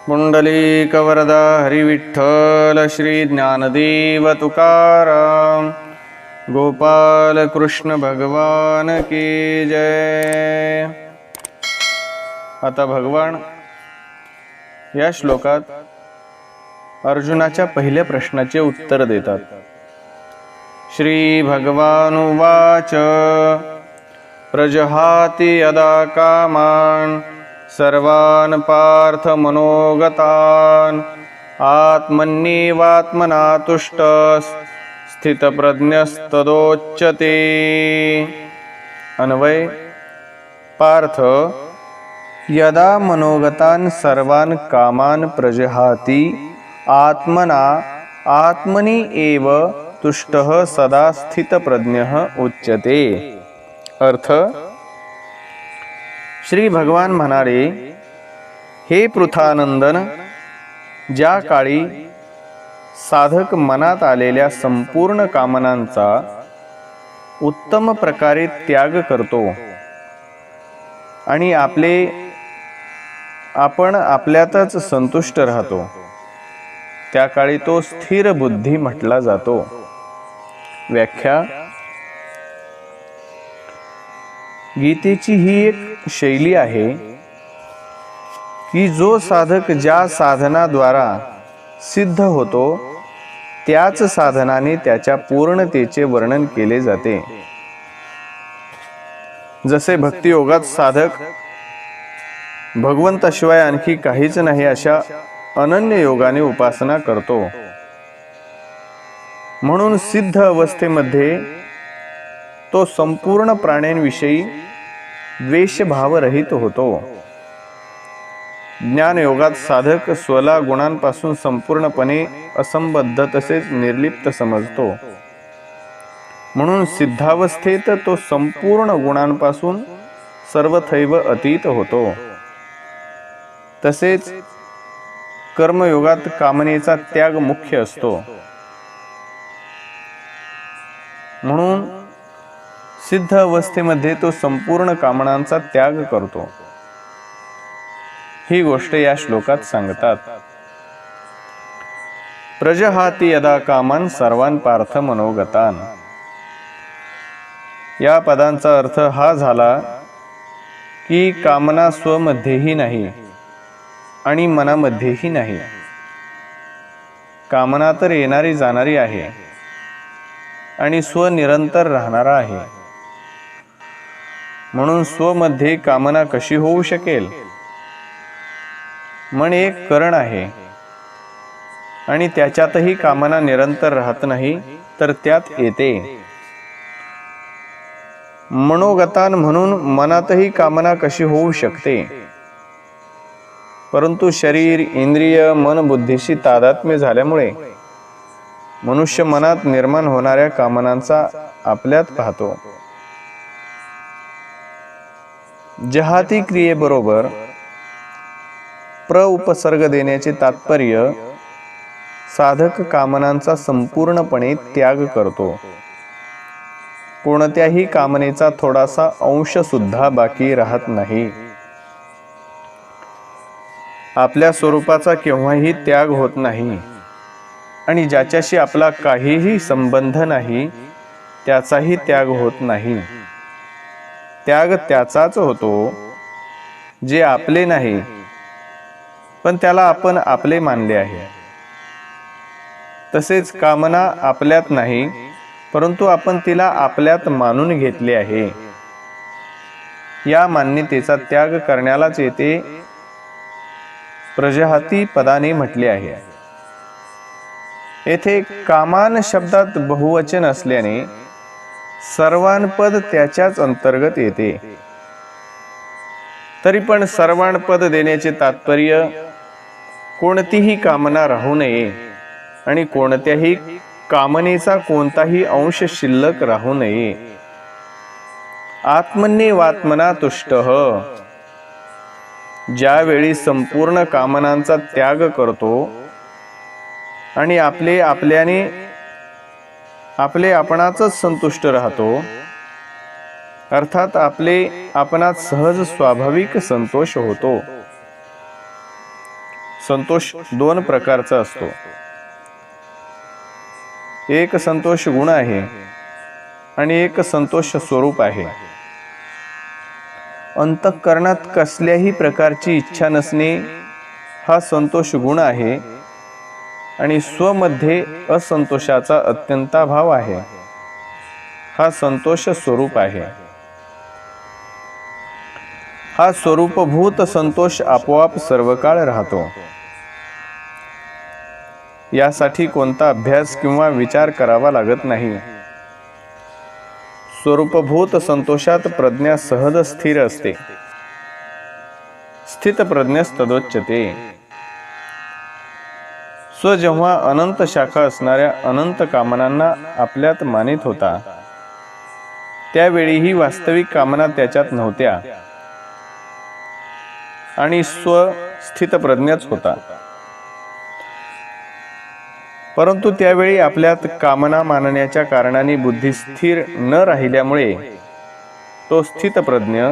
पुंडलीकवरदा हरिविठ्ठल श्री ज्ञानदेव तुकाराम गोपाल कृष्ण भगवान की जय। आता भगवान या श्लोकात अर्जुनाच्या पहिल्या प्रश्नाचे उत्तर देतात। श्री भगवानुवाच प्रजहाति यदा कामान् सर्वान् पार्थ मनोगतान् आत्मन्येवात्मना तुष्टः स्थितप्रज्ञस्तदोच्यते। अन्वय, पार्थ यदा मनोगतान् सर्वान् कामान् प्रजहाति आत्मना आत्मनि एव तुष्टः सदा स्थितप्रज्ञः उच्यते। अर्थ, श्री भगवान म्हणाले, हे पृथानंदन, ज्या काळी साधक मनात आलेल्या संपूर्ण कामनांचा उत्तम प्रकारे त्याग करतो आणि आपण आपल्यातच संतुष्ट राहतो, त्या काळी तो स्थिर बुद्धी म्हटला जातो। व्याख्या: गीतेची ही एक शैली आहे की जो साधक ज्या साधनाद्वारा सिद्ध होतो त्याच साधनाने त्याच्या पूर्णतेचे वर्णन केले जाते। जसे भक्तियोगात साधक भगवंताशिवाय आणखी काहीच नाही अशा अनन्य योगाने उपासना करतो, म्हणून सिद्ध अवस्थेमध्ये तो संपूर्ण प्राण्यांविषयी द्वेषभाव रहित होतो। ज्ञान योगात साधक स्वला गुणांपासून संपूर्णपणे असंबद्ध तसेच निर्लिप्त समजतो, म्हणून सिद्धावस्थेत तो संपूर्ण गुणांपासून सर्वथैव अतीत होतो। तसेच कर्मयोगात कामनेचा त्याग मुख्य असतो, म्हणून सिद्ध अवस्थेमध्ये तो संपूर्ण कामनांचा त्याग करतो। ही गोष्ट या श्लोकात सांगतात। प्रजहाति यदा कामान् सर्वान् पार्थ मनोगतान्, या पदांचा अर्थ हा झाला की कामना स्वमध्येही नाही आणि मनामध्येही नाही। कामना तर येणारी जाणारी आहे आणि स्व निरंतर राहणारा आहे, म्हणून स्वमध्ये कामना कशी होऊ शकेल? मन एक करण आहे आणि त्याच्यातही कामना निरंतर राहत नाही, तर त्यात येते। मनोगतान म्हणून मनातही कामना कशी होऊ शकते? परंतु शरीर, इंद्रिय, मन, बुद्धीशी तादात्म्य झाल्यामुळे मनुष्य मनात निर्माण होणाऱ्या कामनांचा आपल्यात पाहतो। जहाती क्रियेबरोबर प्र उपसर्ग देण्याचे तात्पर्य साधक कामनांचा संपूर्णपणे त्याग करतो, कोणत्याही कामनेचा थोडासा अंश सुद्धा बाकी राहत नाही। आपल्या स्वरूपाचा केव्हाही त्याग होत नाही आणि ज्याच्याशी आपला काहीही संबंध नाही त्याचाही त्याग होत नाही। त्याग त्याचाच होतो जे आपले नाही, पण त्याला आपण आपले मानले आहे। तसेच कामना आपल्यात नाही, परंतु आपण तिला आपल्यात मानून घेतले आहे। या मान्यतेचा त्याग करण्यालाच येथे प्रजहाति पदाने म्हटले आहे। येथे कामान शब्दात बहुवचन असल्याने सर्वान पद त्याच्याच अंतर्गत येते। तरी पण सर्वान पद देण्याचे तात्पर्य कोणतीही कामना राहू नये आणि कोणत्याही कामनेचा कोणताही अंश शिल्लक राहू नये। आत्मन्येवात्मना तुष्टः, ज्यावेळी संपूर्ण कामनांचा त्याग करतो आणि आपले आपणाचच संतुष्ट राहतो, अर्थात आपणात सहज स्वाभाविक संतोष होतो। संतोष दोन प्रकारचा असतो. एक संतोष गुण आहे आणि एक संतोष स्वरूप आहे. अंतःकरणात कसल्याही प्रकारची इच्छा नसणे हा संतोष गुण आहे आणि स्वमध्ये असंतोषाचा अत्यंताभाव आहे हा संतोष स्वरूप आहे. हा स्वरूपभूत संतोष आपोआप सर्व काळ राहतो. यासाठी कोणता अभ्यास किंवा विचार करावा लागत नाही. स्वरूपभूत संतोषात प्रज्ञा सहज स्थिर असते. स्थित प्रज्ञस्तदोच्यते. स्व जेव्हा अनंत शाखा असणाऱ्या अनंत कामनांना आपल्यात मानित होता त्यावेळीही वास्तविक कामना त्याच्यात नव्हत्या आणि स्व स्थित प्रज्ञच होता. परंतु त्यावेळी आपल्यात कामना मानण्याच्या कारणाने बुद्धी स्थिर न राहिल्यामुळे तो स्थित प्रज्ञ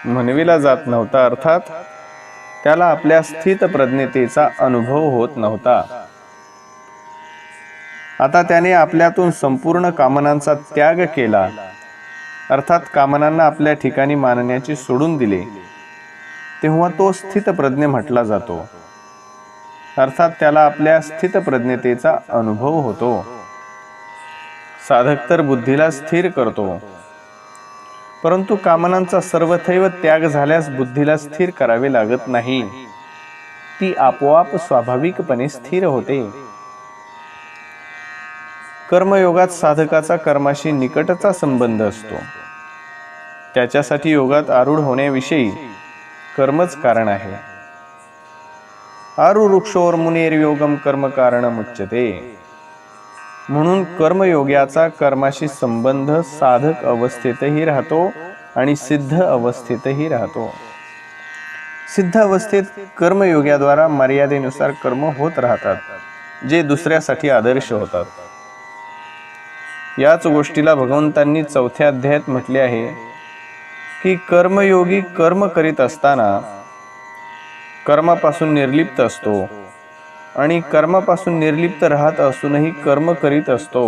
म्हणविला जात नव्हता. अर्थात त्याला आपल्या स्थित प्रज्ञतेचा अनुभव होत नव्हता. आता त्याने आपल्यातून संपूर्ण कामनांचा त्याग केला, अर्थात कामनांना आपल्या ठिकाणी मानण्याचे सोडून दिले, तेव्हा तो स्थित प्रज्ञ म्हटला जातो. अर्थात त्याला आपल्या स्थित प्रज्ञतेचा अनुभव होतो. साधक तर बुद्धीला स्थिर करतो, परंतु कामनांचा सर्वथैव त्याग झाल्यास बुद्धीला स्थिर करावे लागत नाही. ती आपोआप स्वाभाविकपणे स्थिर होते. कर्मयोगात साधकाचा कर्माशी निकटचा संबंध असतो. त्याच्यासाठी योगात आरूढ होण्याविषयी कर्मच कारण आहे. आरुरुक्षोर मुनेर्योगम कर्म कारणमुच्यते. म्हणून कर्मयोग्याचा कर्माशी संबंध साधक अवस्थेतही राहतो आणि सिद्ध अवस्थेतही राहतो. सिद्ध अवस्थेत कर्मयोग्याद्वारा मर्यादेनुसार कर्म होत राहतात, जे दुसऱ्यासाठी आदर्श होतात. याच गोष्टीला भगवंतांनी 4थ्या अध्यायात म्हटले आहे की कर्मयोगी कर्म करीत असताना कर्मापासून निर्लिप्त असतो आणि कर्मापासून निर्लिप्त राहत असूनही कर्म करीत असतो.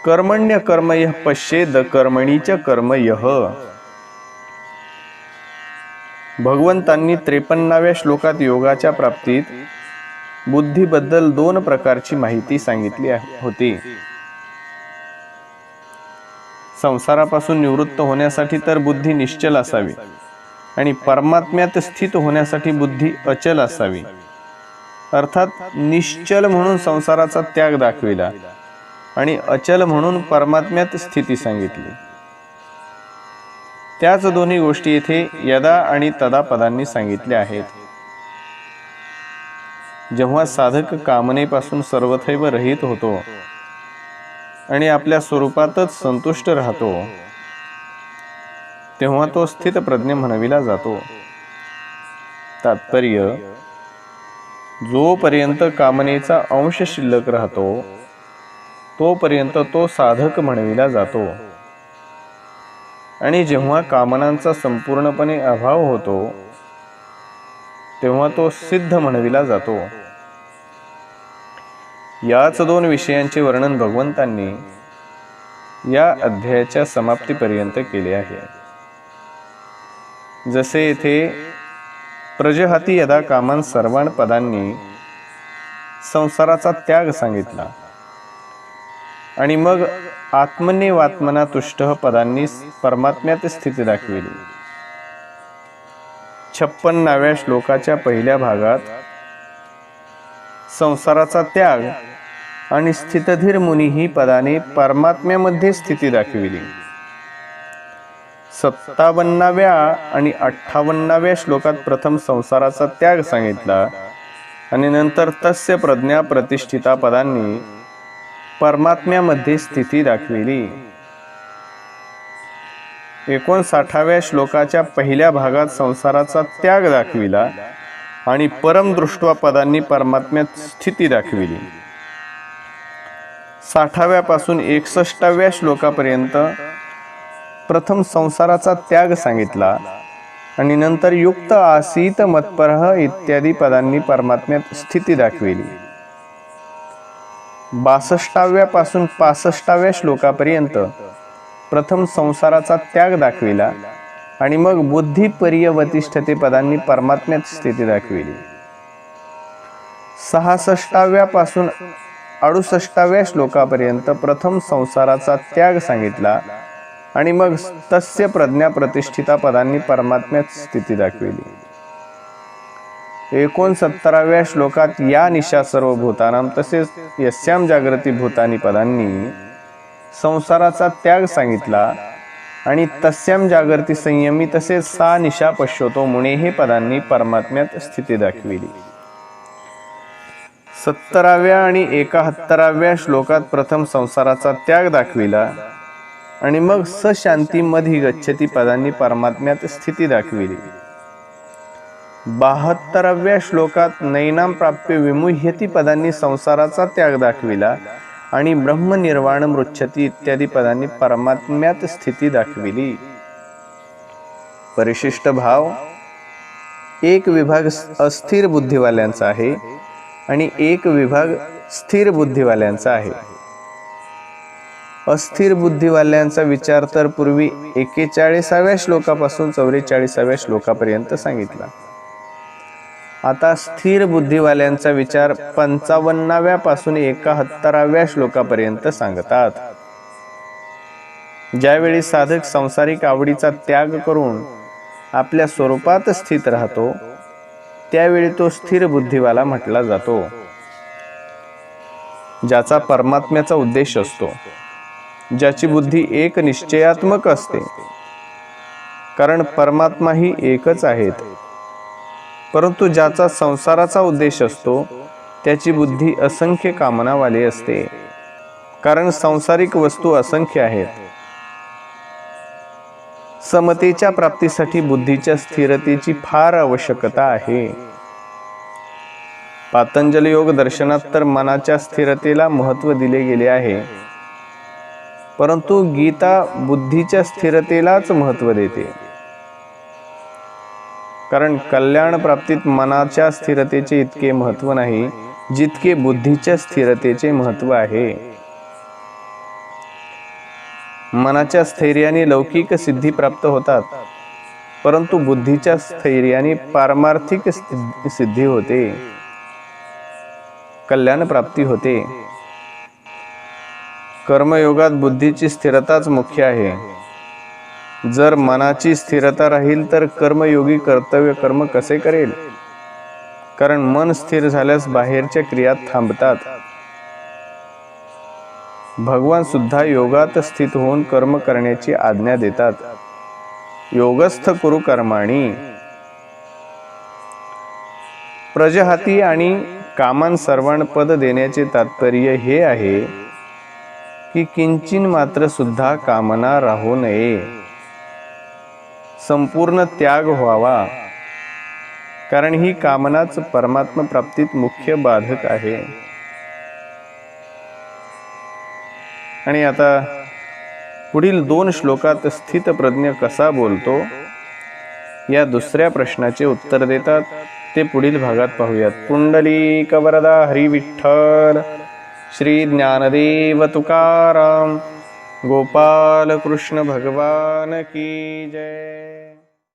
कर्मण्य कर्मयः पश्येद कर्मणीच कर्मयः. भगवंतांनी 53व्या श्लोकात योगाच्या प्राप्तीत बुद्धीबद्दल 2 प्रकारची माहिती सांगितली होती. संसारापासून निवृत्त होण्यासाठी तर बुद्धी निश्चल असावी आणि परमात्म्यात स्थित होण्यासाठी बुद्धी अचल असावी. अर्थात निश्चल म्हणून संसाराचा त्याग दाखविला आणि अचल म्हणून परमात्म्यात स्थिती सांगितली. त्याच दोन्ही गोष्टी येथे यदा आणि तदा पदांनी सांगितल्या आहेत. जेव्हा साधक कामनेपासून सर्वथैव रहित होतो आणि आपल्या स्वरूपातच संतुष्ट राहतो, तेव्हा तो स्थित प्रज्ञ म्हणविला जातो. तात्पर्य, जोपर्यंत कामनेचा अंश शिल्लक राहतो तोपर्यंत तो साधक म्हणविला जातो आणि जेव्हा कामनांचा संपूर्णपणे अभाव होतो तेव्हा तो सिद्ध म्हणविला जातो. याच 2 विषयांचे वर्णन भगवंतांनी या अध्यायाच्या समाप्तीपर्यंत केले आहे. जसे येथे प्रजहाती यदा कामान सर्वान पदांनी संसाराचा त्याग सांगितला आणि मग आत्मनेवात्मना तुष्ट पदांनी परमात्म्यात स्थिती दाखविली. 56व्या श्लोकाच्या पहिल्या भागात संसाराचा त्याग आणि स्थितधीर मुनी ही पदाने परमात्म्यामध्ये स्थिती दाखविली. 57व्या आणि 58व्या श्लोकात प्रथम संसाराचा त्याग सांगितला आणि नंतर तस्य प्रज्ञा प्रतिष्ठिता पदांनी परमात्म्यामध्ये स्थिती दाखविली. 59व्या श्लोकाच्या पहिल्या भागात संसाराचा त्याग दाखविला आणि परमदृष्ट्वा पदांनी परमात्म्यात स्थिती दाखविली. 60व्या पासून 61व्या श्लोकापर्यंत प्रथम संसाराचा त्याग सांगितला आणि नंतर युक्त आसीत मत्परः इत्यादी पदांनी परमात्म्यात स्थिती दाखविली. 62व्या पासून 65व्या श्लोकापर्यंत प्रथम संसाराचा त्याग दाखविला आणि मग बुद्धी पर्यवतिष्ठते पदांनी परमात्म्यात स्थिती दाखविली. 66व्या पासून 68व्या श्लोकापर्यंत प्रथम संसाराचा त्याग सांगितला आणि मग तस्य प्रज्ञा प्रतिष्ठिता पदांनी परमात्म्यात स्थिती दाखविली. 69व्या श्लोकात या निशा सर्व भूतानां तसेच यस्याम जागृती भूतानी पदांनी संसाराचा त्याग सांगितला आणि तस्याम जागृती संयमी तसेच सा निशा पश्यतो मुने हे पदांनी परमात्म्यात स्थिती दाखविली. 70व्या आणि 71व्या श्लोकात प्रथम संसाराचा त्याग दाखविला आणि मग सशांती मधी गच्छती पदांनी परमात्म्यात स्थिती दाखविली. 72व्या श्लोकात नैनाम प्राप्य विमुह्यती पदांनी संसाराचा त्याग दाखविला आणि ब्रह्मनिर्वाण मृच्छती इत्यादी पदांनी परमात्म्यात स्थिती दाखविली. परिशिष्ट भाव एक विभाग अस्थिर बुद्धिवाल्यांचा आहे आणि एक विभाग स्थिर बुद्धिवाल्यांचा आहे. अस्थिर बुद्धिवाल्यांचा विचार तर पूर्वी 41व्या श्लोकापासून 44व्या श्लोकापर्यंत सांगितला. आता स्थिर बुद्धिवाल्यांचा विचार 55व्या पासून 71व्या श्लोकापर्यंत सांगतात. ज्यावेळी साधक सांसारिक आवडीचा त्याग करून आपल्या स्वरूपात स्थित राहतो त्यावेळी तो स्थिर बुद्धिवाला म्हटला जातो, ज्याचा परमात्म्याचा उद्देश असतो, ज्याची बुद्धी एक निश्चयात्मक असते. कारण परमात्मा ही एकच आहेत. परंतु ज्याचा संसाराचा उद्देश असतो त्याची बुद्धी असंख्य कामनावाली असते. कारण सांसारिक वस्तू असंख्य आहेत. समतेच्या प्राप्तीसाठी बुद्धीच्या स्थिरतेची फार आवश्यकता आहे. पातंजल योग दर्शनात तर मनाच्या स्थिरतेला महत्त्व दिले गेले आहे, परंतु गीता बुद्धीच्या स्थिरतेलाच महत्त्व देते. कारण कल्याण प्राप्तीत मनाच्या स्थिरतेचे इतके महत्त्व नाही जितके बुद्धीच्या स्थिरतेचे महत्त्व आहे. मनाच्या स्थैर्याने लौकिक सिद्धी प्राप्त होतात, परंतु बुद्धीच्या स्थैर्याने पारमार्थिक सिद्धी होते, कल्याण प्राप्ती होते. कर्मयोगात बुद्धीची स्थिरताच मुख्य आहे. जर मनाची स्थिरता राहील तर कर्मयोगी कर्तव्य कर्म कसे करेल? कारण मन स्थिर झाल्यास बाहेरच्या क्रिया थांबतात. भगवान सुद्धा योगात स्थित होऊन कर्म करण्याची आज्ञा देतात. योगस्थ कुरु कर्माणि. प्रजहाती आणि कामान सर्वाण पद देण्याचे तात्पर्य हे आहे की किंचिन मात्र सुद्धा कामना राहू नये, संपूर्ण त्याग व्हावा. कारण ही कामनाच परमात्मा प्राप्तीत मुख्य बाधक आहे. आणि आता पुढील 2 श्लोकात स्थित प्रज्ञ कसा बोलतो या दुसऱ्या प्रश्नाचे उत्तर देतात. ते पुढील भागात पाहूयात. पुंडलीक वरदा हरी विठ्ठल. श्री ज्ञानदेव तुकाराम. गोपाल कृष्ण भगवान की जय.